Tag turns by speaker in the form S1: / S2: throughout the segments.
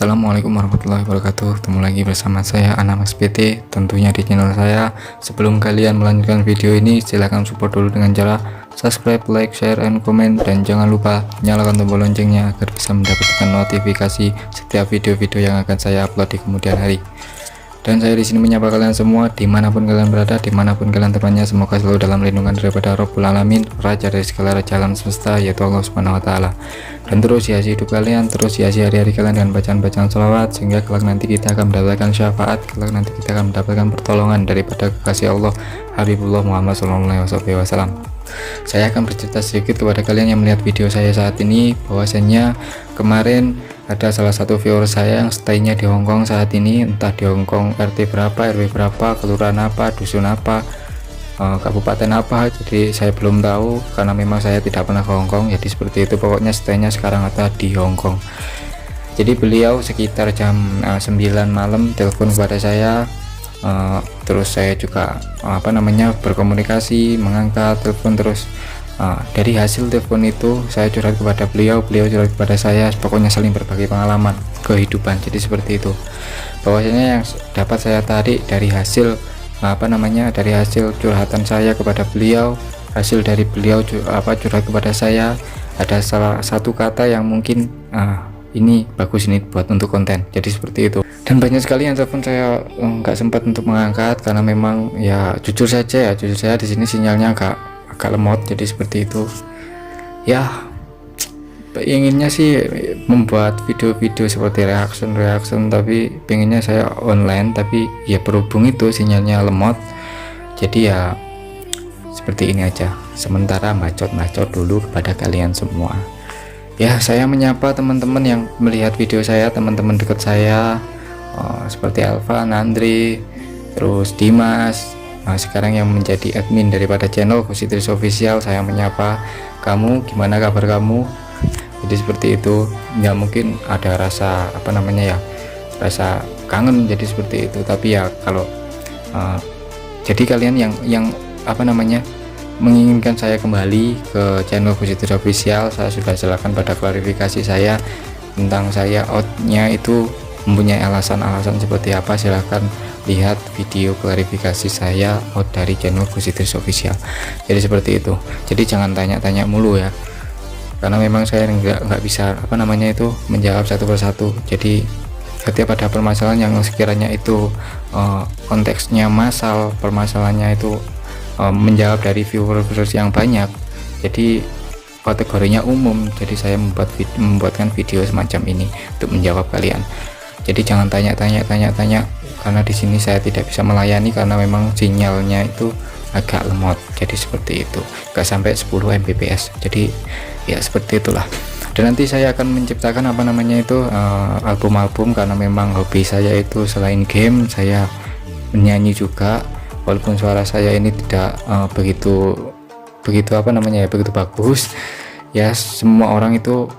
S1: Assalamualaikum warahmatullahi wabarakatuh. Ketemu lagi bersama saya Anam SPT, tentunya di channel saya. Sebelum kalian melanjutkan video ini, silahkan support dulu dengan cara subscribe, like, share, and comment, dan jangan lupa nyalakan tombol loncengnya agar bisa mendapatkan notifikasi setiap video-video yang akan saya upload di kemudian hari. Dan saya di sini menyapa kalian semua dimanapun kalian berada, dimanapun kalian tempatnya, semoga selalu dalam lindungan daripada Rabbul Alamin, Raja dari segala raja alam semesta, yaitu Allah Subhanahu Wa Taala. Dan terus hiasi hidup kalian, terus hiasi hari-hari kalian dengan bacaan-bacaan sholawat, sehingga kelak nanti kita akan mendapatkan syafaat, kelak nanti kita akan mendapatkan pertolongan daripada kekasih Allah Habibullah Muhammad SAW. Saya akan bercerita sedikit kepada kalian yang melihat video saya saat ini, bahwasanya kemarin ada salah satu viewer saya yang stay-nya di Hongkong saat ini, entah di Hongkong RT berapa, RW berapa, kelurahan apa, dusun apa, kabupaten apa, jadi saya belum tahu karena memang saya tidak pernah ke Hongkong. Jadi seperti itu, pokoknya stay-nya sekarang ada di Hongkong. Jadi beliau sekitar jam 9 malam telepon kepada saya, terus saya juga berkomunikasi, mengangkat telepon. Terus dari hasil telepon itu saya curhat kepada beliau, beliau curhat kepada saya, pokoknya saling berbagi pengalaman kehidupan. Jadi seperti itu, bahwasanya yang dapat saya tarik dari hasil dari hasil curhatan saya kepada beliau, hasil dari beliau curhat kepada saya, ada salah satu kata yang mungkin ini bagus ini buat untuk konten. Jadi seperti itu. Dan banyak sekali yang telepon saya nggak sempat untuk mengangkat karena memang ya jujur saya di sini sinyalnya agak lemot. Jadi seperti itu ya, inginnya sih membuat video-video seperti reaction, tapi pengennya saya online, tapi ya berhubung itu sinyalnya lemot, jadi ya seperti ini aja sementara, bacot dulu kepada kalian semua. Ya, saya menyapa teman-teman yang melihat video saya, teman-teman dekat saya, seperti Alfa, Nandri, terus Dimas, sekarang yang menjadi admin daripada channel Kusitris Official. Saya menyapa kamu, gimana kabar kamu? Jadi seperti itu, ya mungkin ada rasa rasa kangen, jadi seperti itu. Tapi ya kalau jadi kalian yang menginginkan saya kembali ke channel Kusitris Official, saya sudah jelaskan pada klarifikasi saya tentang saya outnya itu mempunyai alasan-alasan seperti apa. Silahkan lihat video klarifikasi saya out dari channel Kusitris Official. Jadi seperti itu, jadi jangan tanya-tanya mulu ya, karena memang saya nggak bisa menjawab satu persatu. Jadi setiap ada permasalahan yang sekiranya itu konteksnya permasalahannya itu menjawab dari viewers yang banyak, jadi kategorinya umum, jadi saya membuatkan video semacam ini untuk menjawab kalian. Jadi jangan tanya-tanya karena di sini saya tidak bisa melayani karena memang sinyalnya itu agak lemot. Jadi seperti itu, gak sampai 10 Mbps. Jadi ya seperti itulah. Dan nanti saya akan menciptakan album-album, karena memang hobi saya itu selain game, saya menyanyi juga. Walaupun suara saya ini tidak begitu bagus ya, semua orang itu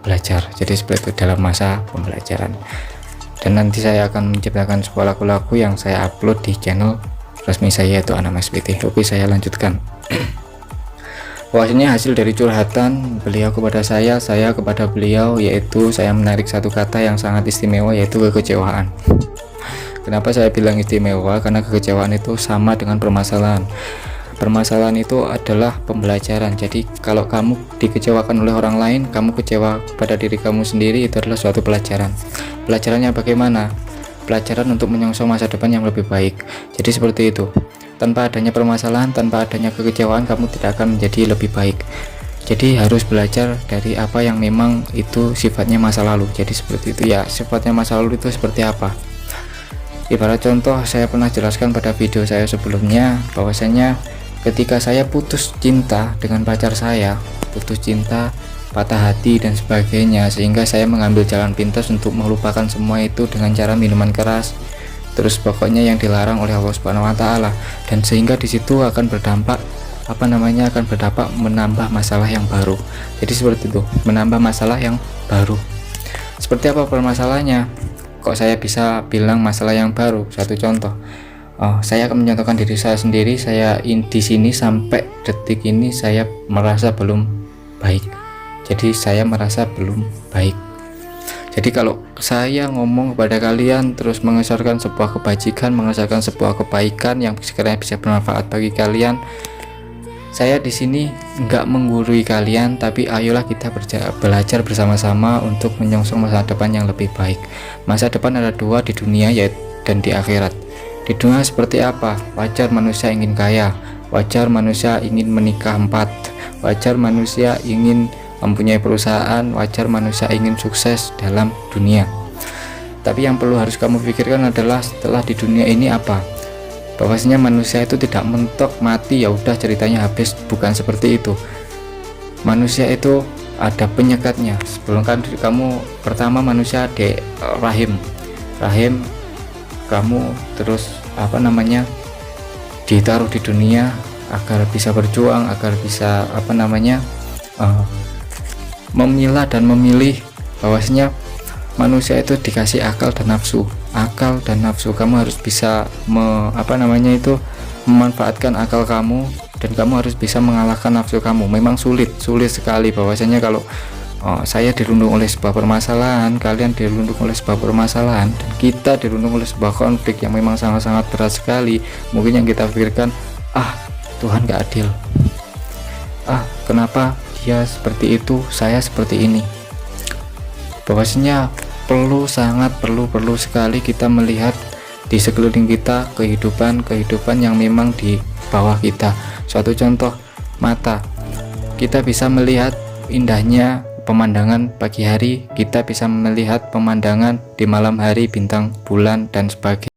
S1: belajar. Jadi seperti itu, dalam masa pembelajaran. Dan nanti saya akan menciptakan sebuah lagu-lagu yang saya upload di channel resmi saya, yaitu Anam SPT. Oke, saya lanjutkan. Bahwasanya hasil dari curhatan beliau kepada saya kepada beliau, yaitu saya menarik satu kata yang sangat istimewa, yaitu kekecewaan. Kenapa saya bilang istimewa? Karena kekecewaan itu sama dengan permasalahan. Permasalahan itu adalah pembelajaran. Jadi kalau kamu dikecewakan oleh orang lain, kamu kecewa pada diri kamu sendiri, itu adalah suatu pelajaran. Pelajarannya bagaimana? Pelajaran untuk menyongsong masa depan yang lebih baik. Jadi seperti itu. Tanpa adanya permasalahan, tanpa adanya kekecewaan, kamu tidak akan menjadi lebih baik. Jadi harus belajar dari apa yang memang itu sifatnya masa lalu. Jadi seperti itu ya, sifatnya masa lalu itu seperti apa? Ibarat contoh, saya pernah jelaskan pada video saya sebelumnya, bahwasanya ketika saya putus cinta dengan pacar saya, putus cinta, patah hati dan sebagainya, sehingga saya mengambil jalan pintas untuk melupakan semua itu dengan cara minuman keras, terus pokoknya yang dilarang oleh Allah Subhanahu Wa Taala, dan sehingga disitu akan berdampak menambah masalah yang baru. Jadi seperti itu, menambah masalah yang baru. Seperti apa permasalahannya? Kok saya bisa bilang masalah yang baru? Satu contoh, saya akan mencontohkan diri saya sendiri. Saya di sini sampai detik ini saya merasa belum baik. Jadi saya merasa belum baik. Jadi kalau saya ngomong kepada kalian terus mengesahkan sebuah kebajikan, mengesahkan sebuah kebaikan yang sekiranya bisa bermanfaat bagi kalian. Saya di sini nggak menggurui kalian, tapi ayolah kita belajar bersama-sama untuk menyongsong masa depan yang lebih baik. Masa depan ada dua di dunia, yaitu dan di akhirat. Di dunia seperti apa? Wajar manusia ingin kaya, wajar manusia ingin menikah 4, wajar manusia ingin mempunyai perusahaan, wajar manusia ingin sukses dalam dunia. Tapi yang perlu harus kamu pikirkan adalah setelah di dunia ini apa? Bahwasanya manusia itu tidak mentok mati ya udah ceritanya habis, bukan seperti itu. Manusia itu ada penyekatnya. Sebelum kan kamu pertama manusia di rahim kamu, terus ditaruh di dunia agar bisa berjuang, agar bisa memilah dan memilih. Bahwasanya manusia itu dikasih akal dan nafsu. Kamu harus bisa memanfaatkan akal kamu, dan kamu harus bisa mengalahkan nafsu kamu. Memang sulit sekali. Bahwasanya kalau saya dirundung oleh sebuah permasalahan, kalian dirundung oleh sebuah permasalahan, dan kita dirundung oleh sebuah konflik yang memang sangat-sangat berat sekali. Mungkin yang kita pikirkan, Tuhan gak adil, kenapa dia seperti itu, saya seperti ini. Bahwasanya sangat perlu sekali kita melihat di sekeliling kita kehidupan yang memang di bawah kita. Suatu contoh, mata. Kita bisa melihat indahnya pemandangan pagi hari, kita bisa melihat pemandangan di malam hari, bintang, bulan, dan sebagainya.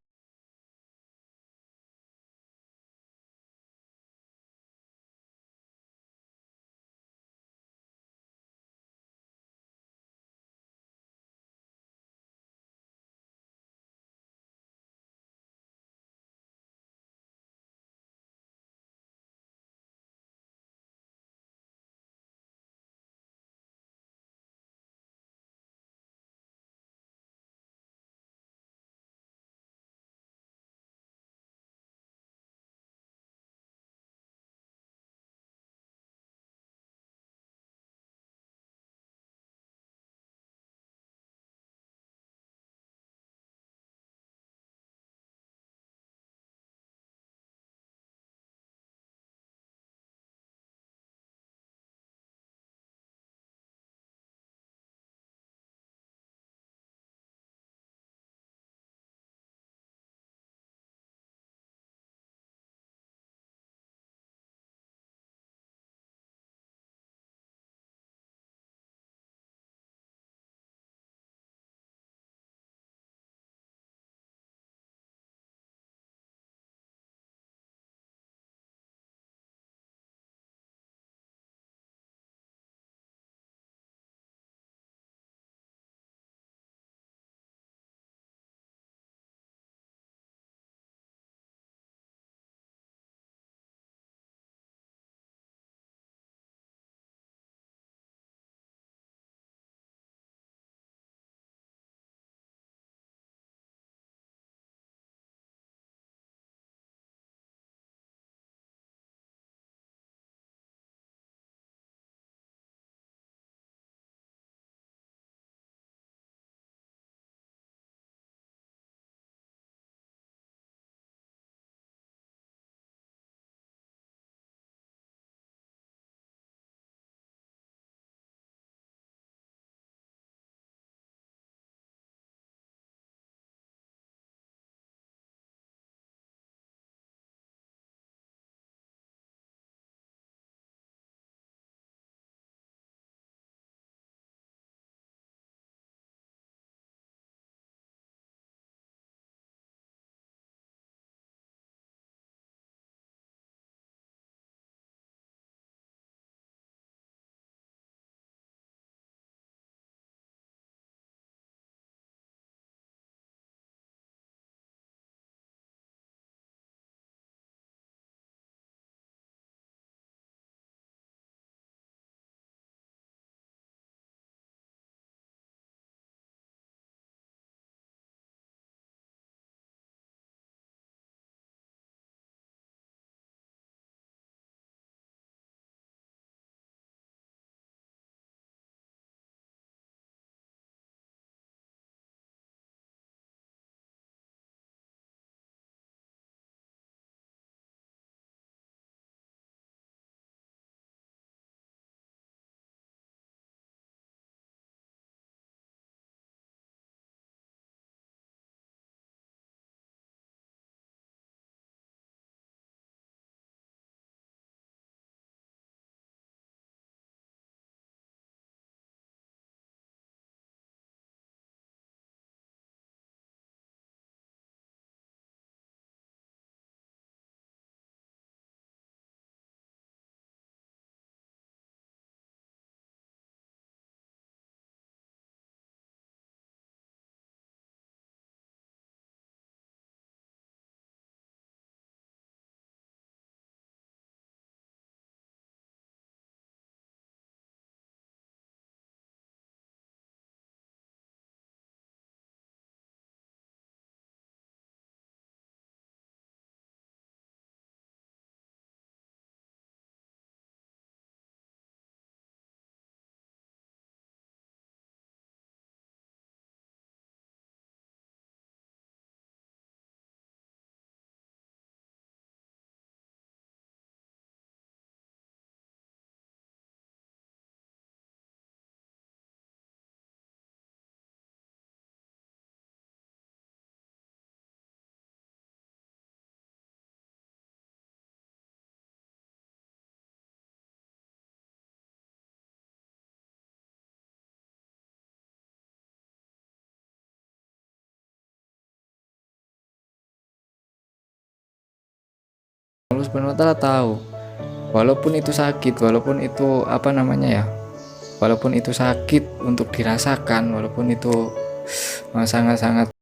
S1: Allah Subhanahu wa taala tahu. Walaupun itu sakit, walaupun itu apa namanya ya? Walaupun itu sakit untuk dirasakan, walaupun itu sangat-sangat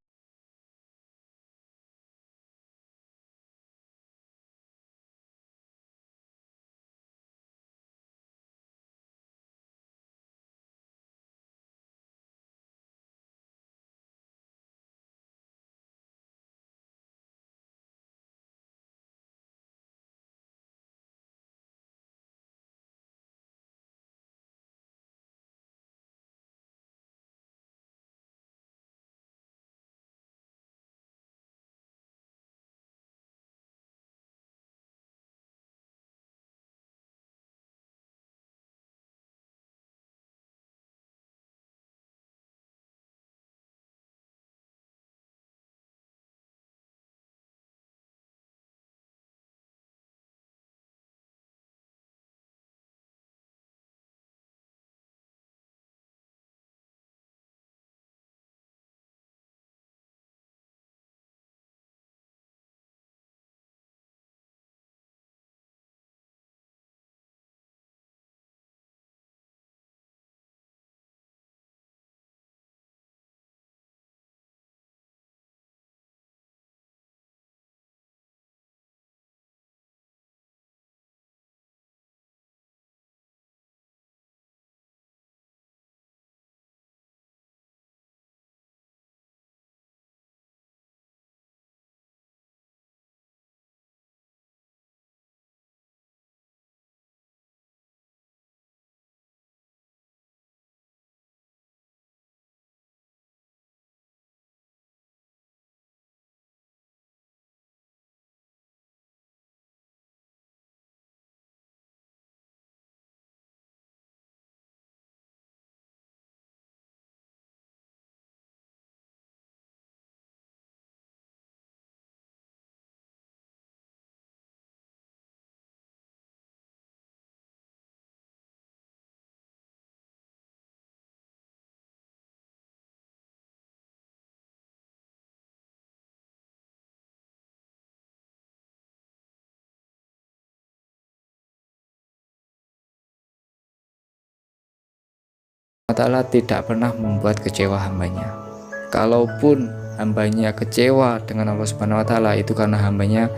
S1: Taala tidak pernah membuat kecewa hambanya. Kalaupun hambanya kecewa dengan Allah Subhanahu wa taala, itu karena hambanya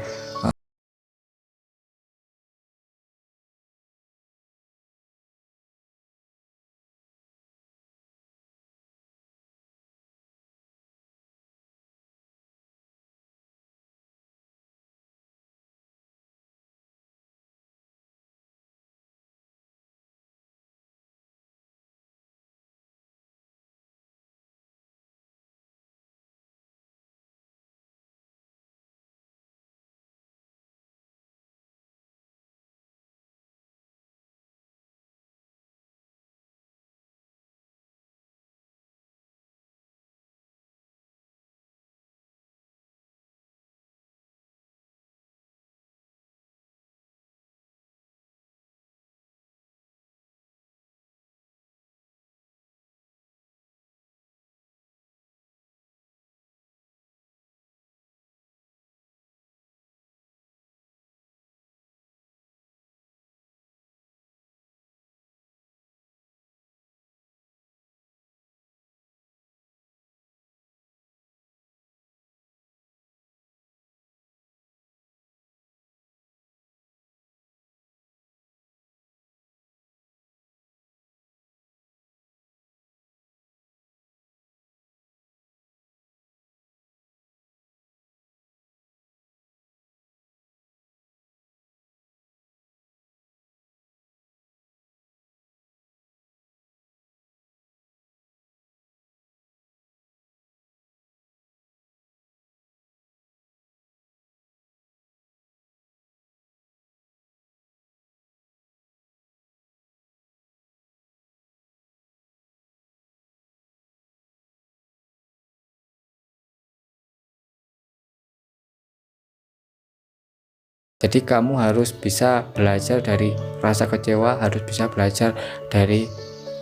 S1: jadi kamu harus bisa belajar dari rasa kecewa, harus bisa belajar dari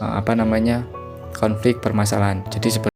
S1: apa namanya konflik permasalahan. Jadi seperti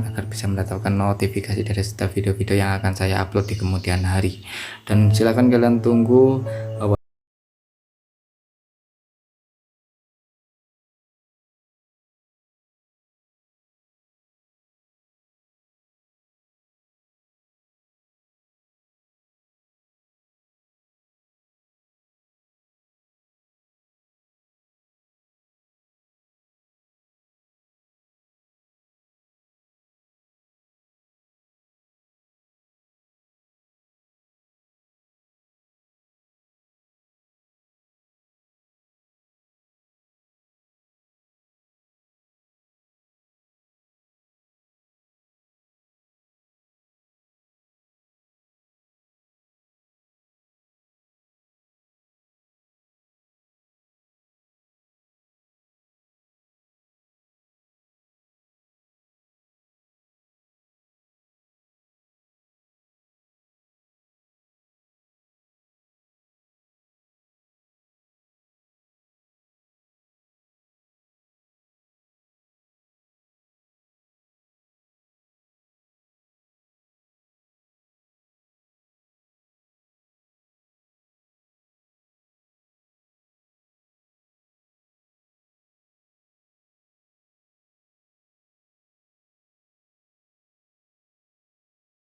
S1: agar bisa mendapatkan notifikasi dari setiap video-video yang akan saya upload di kemudian hari. Dan silahkan kalian tunggu